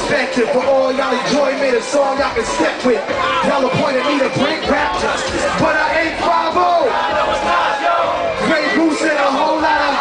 perspective for all y'all enjoyment, a song y'all can step with. Y'all appointed me to bring rap justice, but I ain't 5-0. Gray boots and a whole lot of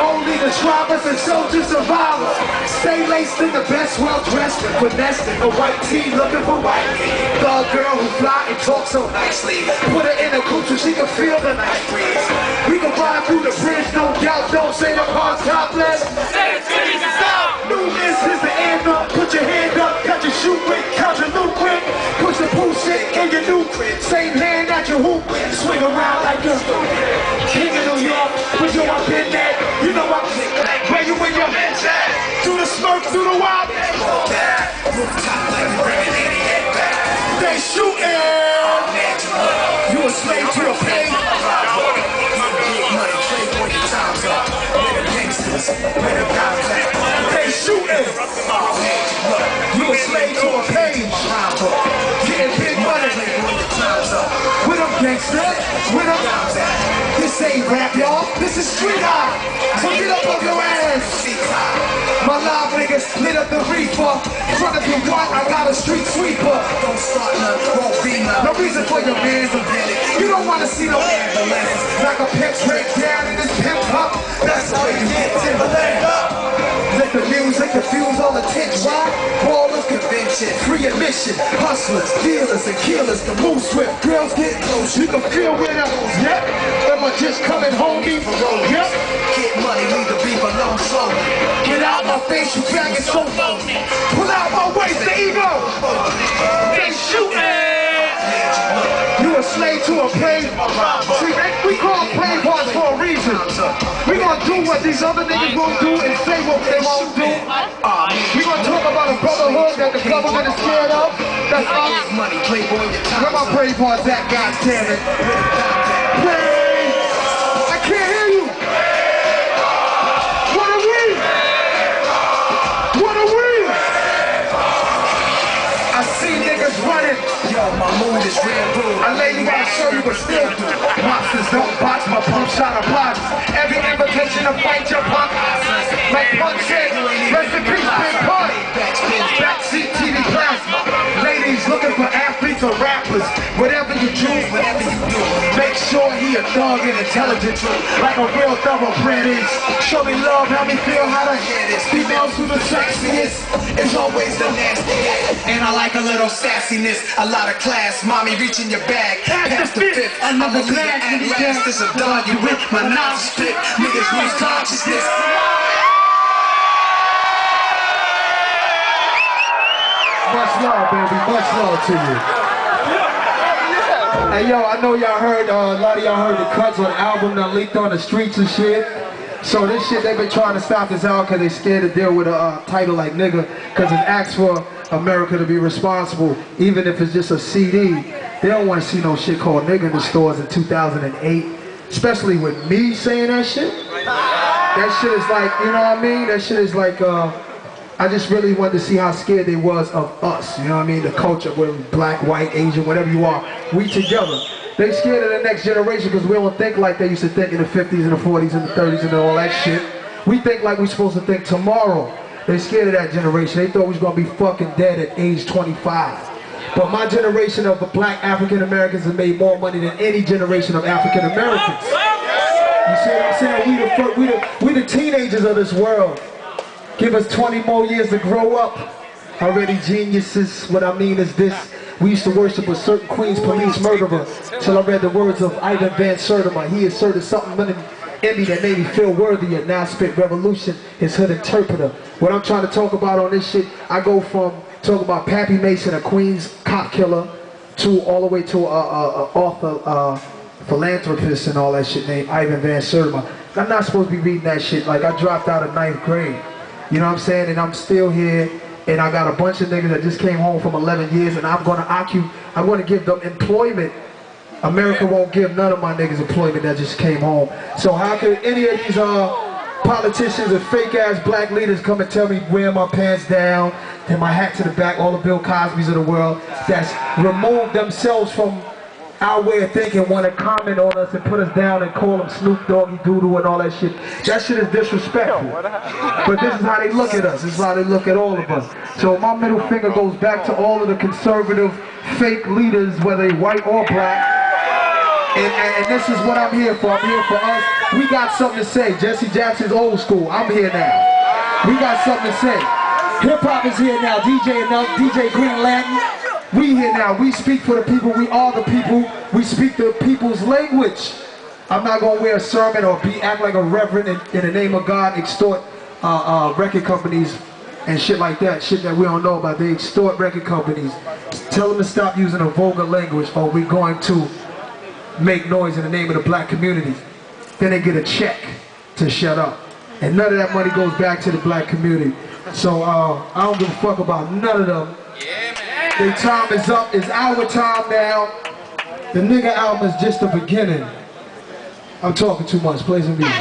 only the drivers and soldiers survivors. Stay laced in the best, well dressed and finessed in a white tee, looking for white meat. The girl who fly and talk so nicely. Put her in a coupe so she can feel the night breeze. We can ride through the bridge, no doubt. Don't say the car's topless. Say the titties is out. Newness is the anthem. Put your hand up, got your shoe quick, count your loot quick. Put your pool shit in your new crib. Same hand that you hoop with. Swing around like a king of New York. But yo, I've been there. You know I'm where you in your hands at. Through the smirk, through the wild. Rooftop like a they shooting. You a slave to a pain. They shooting. You a slave to a page. Getting big money. With them gangsters. With them. This ain't rap, y'all. This is street art. So get up on your ass. My live niggas lit up the reefer. Front of you what? I got a street sweeper. Don't start none, won't be none. No reason for your man's advantage. You don't want to see no ambulance. Like a pimp straight down in this pimp cup. That's the way you get Timberland up. Let the music confuse all attention. Why? Ballers convention, free admission. Hustlers, dealers, and killers can move swift. Girls get close, you can feel where the yep. Am I just coming home? Yep. Get money, leave the beef alone slowly. Get out my face, you faggot so phony. Pull out my waist, the ego. They shooting. You a slave to a play. See, we call play parts for a reason. We gonna do what these other niggas won't do and say what they won't do. We gonna talk about a brotherhood that the government is scared of. That's us. Where my brave parts at, God damn it. Play. I can't hear you. What are we? What are we? I see niggas running. Yo, my mood is real rude. I lay you out, show you, but still do. Monsters don't box, my pump shot of blocks. Every invitation to fight your punk. Like Punk said, rest in peace, big party. Backseat TV plasma. Ladies looking for athletes or rappers. Whatever you choose, whatever you do. Make sure he a thug and intelligent too. Like a real thoroughbred is. Show me love, help me feel how to hit it. Females who the sexiest. It's always the nastiest. And I like a little sassiness. A lot of class, mommy reaching your bag. Past the fifth, another glass. At last, this is done. You with my knowledge spit. Niggas lose consciousness. Much love, baby. Much love to you. Hey, yo, I know y'all heard, a lot of y'all heard the cuts on the album that leaked on the streets and shit. So this shit, they've been trying to stop this out because they scared to deal with a title like nigga, because it asks for America to be responsible, even if it's just a CD. They don't want to see no shit called nigga in the stores in 2008, especially with me saying that shit. That shit is like, you know what I mean? That shit is like, I just really wanted to see how scared they was of us, you know what I mean? The culture, whether black, white, Asian, whatever you are, we together. They scared of the next generation because we don't think like they used to think in the 50s and the 40s and the 30s and all that shit. We think like we're supposed to think tomorrow. They scared of that generation. They thought we was going to be fucking dead at age 25. But my generation of the black African Americans has made more money than any generation of African Americans. You see what I'm saying? We the teenagers of this world. Give us 20 more years to grow up. Already geniuses. What I mean is this. We used to worship a certain Queens police murderer till I read the words of Ivan Van Sertima. He asserted something in me that made me feel worthier. Now I spit revolution, his hood interpreter. What I'm trying to talk about on this shit, I go from talking about Pappy Mason, a Queens cop killer, to all the way to author, philanthropist and all that shit named Ivan Van Sertima. I'm not supposed to be reading that shit. Like, I dropped out of 9th grade. You know what I'm saying? And I'm still here. And I got a bunch of niggas that just came home from 11 years, and I'm gonna give them employment. America won't give none of my niggas employment that just came home. So how could any of these politicians and fake ass black leaders come and tell me wear my pants down, and my hat to the back, all the Bill Cosbys of the world, that's removed themselves from our way of thinking want to comment on us and put us down and call them Snoop Doggy Doodle and all that shit. That shit is disrespectful. But this is how they look at us. This is how they look at all of us. So my middle finger goes back to all of the conservative fake leaders, whether they white or black. And this is what I'm here for. I'm here for us. We got something to say. Jesse Jackson's old school. I'm here now. We got something to say. Hip hop is here now. DJ Green Lantern. We here now. We speak for the people. We are the people. We speak the people's language. I'm not gonna wear a sermon or act like a reverend in the name of God, extort record companies and shit like that. Shit that we don't know about. They extort record companies. Tell them to stop using a vulgar language, or we're going to make noise in the name of the black community. Then they get a check to shut up. And none of that money goes back to the black community. So I don't give a fuck about none of them. Their time is up. It's our time now. The nigga album is just the beginning. I'm talking too much. Play some music.